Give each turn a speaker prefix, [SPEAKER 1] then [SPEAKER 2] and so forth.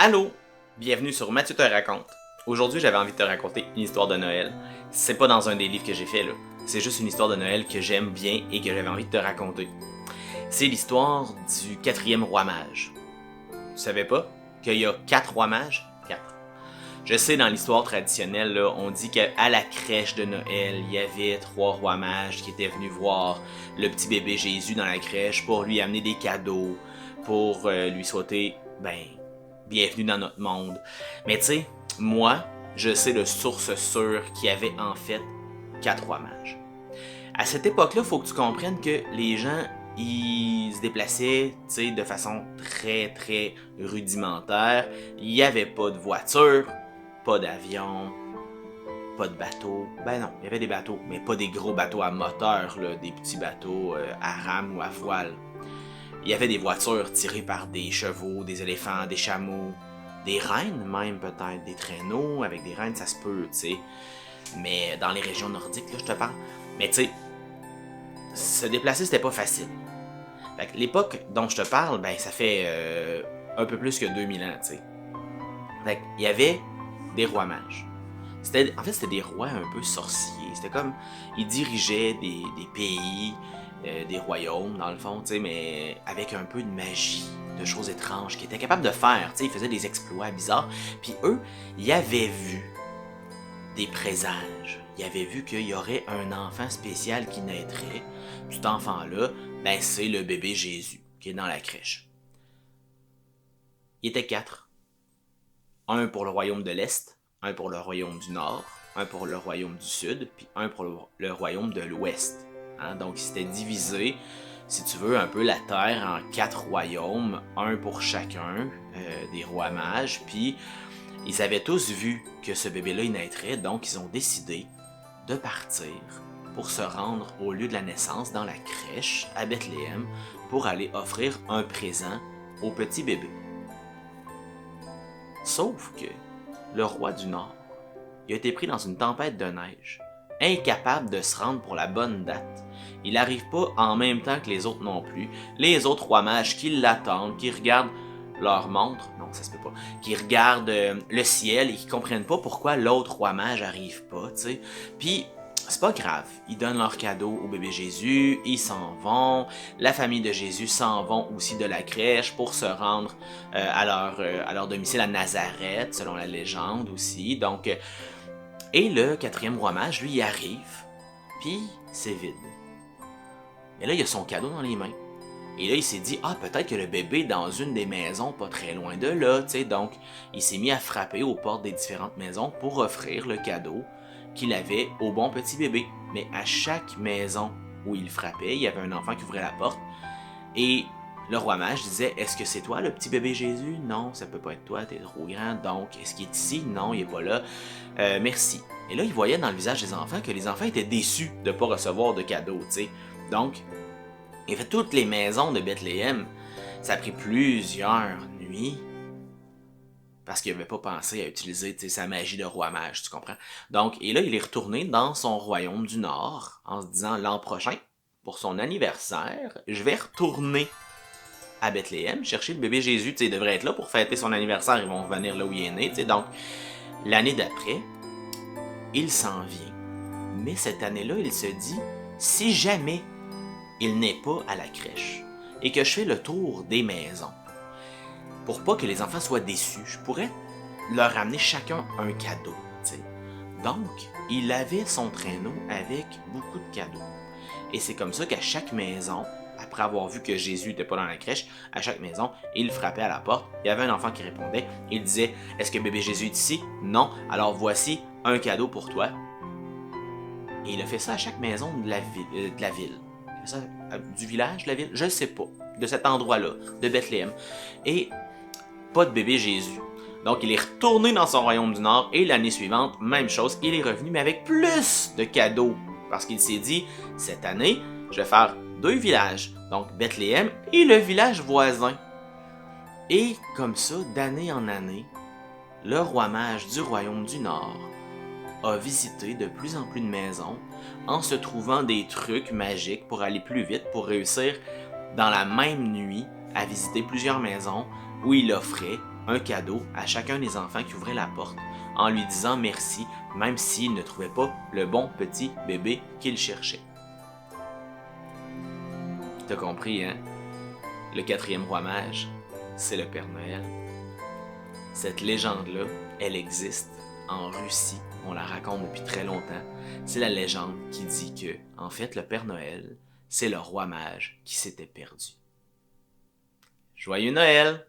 [SPEAKER 1] Allô! Bienvenue sur Mathieu te raconte. Aujourd'hui, j'avais envie de te raconter une histoire de Noël. C'est pas dans un des livres que j'ai fait, là. C'est juste une histoire de Noël que j'aime bien et que j'avais envie de te raconter. C'est l'histoire du quatrième roi mage. Tu savais pas qu'il y a 4 rois mages? 4. Je sais, dans l'histoire traditionnelle, là, on dit qu'à la crèche de Noël, il y avait 3 rois mages qui étaient venus voir le petit bébé Jésus dans la crèche pour lui amener des cadeaux, pour lui souhaiter, bienvenue dans notre monde. Mais tu sais, moi, je sais de source sûre qu'il y avait en fait 4 rois mages. À cette époque-là, il faut que tu comprennes que les gens, ils se déplaçaient, tu sais, de façon très très rudimentaire. Il n'y avait pas de voiture, pas d'avion, pas de bateau. Ben non, il y avait des bateaux, mais pas des gros bateaux à moteur, là, des petits bateaux à rame ou à voile. Il y avait des voitures tirées par des chevaux, des éléphants, des chameaux, des rennes même peut-être, des traîneaux avec des rennes, ça se peut, tu sais. Mais dans les régions nordiques, là, je te parle. Mais tu sais, se déplacer, c'était pas facile. Fait que l'époque dont je te parle, ben ça fait un peu plus que 2000 ans, tu sais. Fait qu'il y avait des rois mages. En fait, c'était des rois un peu sorciers. C'était comme, ils dirigeaient des pays, des royaumes, dans le fond, tu sais, mais avec un peu de magie, de choses étranges qu'ils étaient capables de faire. Tu sais, ils faisaient des exploits bizarres. Puis eux, ils avaient vu des présages. Ils avaient vu qu'il y aurait un enfant spécial qui naîtrait. Cet enfant-là, ben c'est le bébé Jésus qui est dans la crèche. Il était 4. Un pour le royaume de l'Est, un pour le royaume du Nord, un pour le royaume du Sud, puis un pour le royaume de l'Ouest. Hein? Donc, ils s'étaient divisés, si tu veux, un peu la Terre en 4 royaumes, un pour chacun des rois mages, puis ils avaient tous vu que ce bébé-là, il naîtrait, donc ils ont décidé de partir pour se rendre au lieu de la naissance, dans la crèche, à Bethléem, pour aller offrir un présent au petit bébé. Sauf que le roi du Nord, il a été pris dans une tempête de neige, incapable de se rendre pour la bonne date. Il n'arrive pas en même temps que les autres non plus. Les autres rois mages qui l'attendent, qui regardent leur montre, non ça se peut pas, qui regardent le ciel et qui comprennent pas pourquoi l'autre roi mage arrive pas, tu sais. Puis c'est pas grave, ils donnent leur cadeau au bébé Jésus, ils s'en vont, la famille de Jésus s'en vont aussi de la crèche pour se rendre à leur domicile à Nazareth, selon la légende aussi. Donc, et le quatrième roi mage, lui, il arrive, puis c'est vide. Mais là, il a son cadeau dans les mains. Et là, il s'est dit, ah, peut-être que le bébé est dans une des maisons pas très loin de là, tu sais. Donc, il s'est mis à frapper aux portes des différentes maisons pour offrir le cadeau qu'il avait au bon petit bébé. Mais à chaque maison où il frappait, il y avait un enfant qui ouvrait la porte. Et le roi mage disait, est-ce que c'est toi le petit bébé Jésus? Non, ça peut pas être toi, t'es trop grand. Donc, est-ce qu'il est ici? Non, il est pas là. Merci. Et là, il voyait dans le visage des enfants que les enfants étaient déçus de ne pas recevoir de cadeaux, tu sais. Donc, il a fait toutes les maisons de Bethléem. Ça a pris plusieurs nuits parce qu'il n'avait pas pensé à utiliser sa magie de roi mage, tu comprends? Donc, et là, il est retourné dans son royaume du Nord en se disant, l'an prochain, pour son anniversaire, je vais retourner à Bethléem chercher le bébé Jésus. Il devrait être là pour fêter son anniversaire. Ils vont revenir là où il est né. Donc, l'année d'après, il s'en vient. Mais cette année-là, il se dit, si jamais il n'est pas à la crèche et que je fais le tour des maisons, pour pas que les enfants soient déçus, je pourrais leur amener chacun un cadeau. T'sais. Donc, il avait son traîneau avec beaucoup de cadeaux. Et c'est comme ça qu'à chaque maison, après avoir vu que Jésus n'était pas dans la crèche, à chaque maison, il frappait à la porte. Il y avait un enfant qui répondait. Il disait, est-ce que bébé Jésus est ici? Non. Alors voici un cadeau pour toi. Et il a fait ça à chaque maison de la ville. Il a fait ça du village, de la ville, je ne sais pas. De cet endroit-là, de Bethléem. Et pas de bébé Jésus. Donc il est retourné dans son royaume du Nord et l'année suivante, même chose, il est revenu mais avec plus de cadeaux. Parce qu'il s'est dit, cette année, je vais faire 2 villages. Donc Bethléem et le village voisin. Et comme ça, d'année en année, le roi mage du royaume du Nord a visité de plus en plus de maisons en se trouvant des trucs magiques pour aller plus vite, pour réussir dans la même nuit à visiter plusieurs maisons où il offrait un cadeau à chacun des enfants qui ouvrait la porte, en lui disant merci, même s'il ne trouvait pas le bon petit bébé qu'il cherchait. T'as compris, hein? Le quatrième roi mage, c'est le Père Noël. Cette légende-là, elle existe en Russie. On la raconte depuis très longtemps. C'est la légende qui dit que, en fait, le Père Noël, c'est le roi mage qui s'était perdu. Joyeux Noël!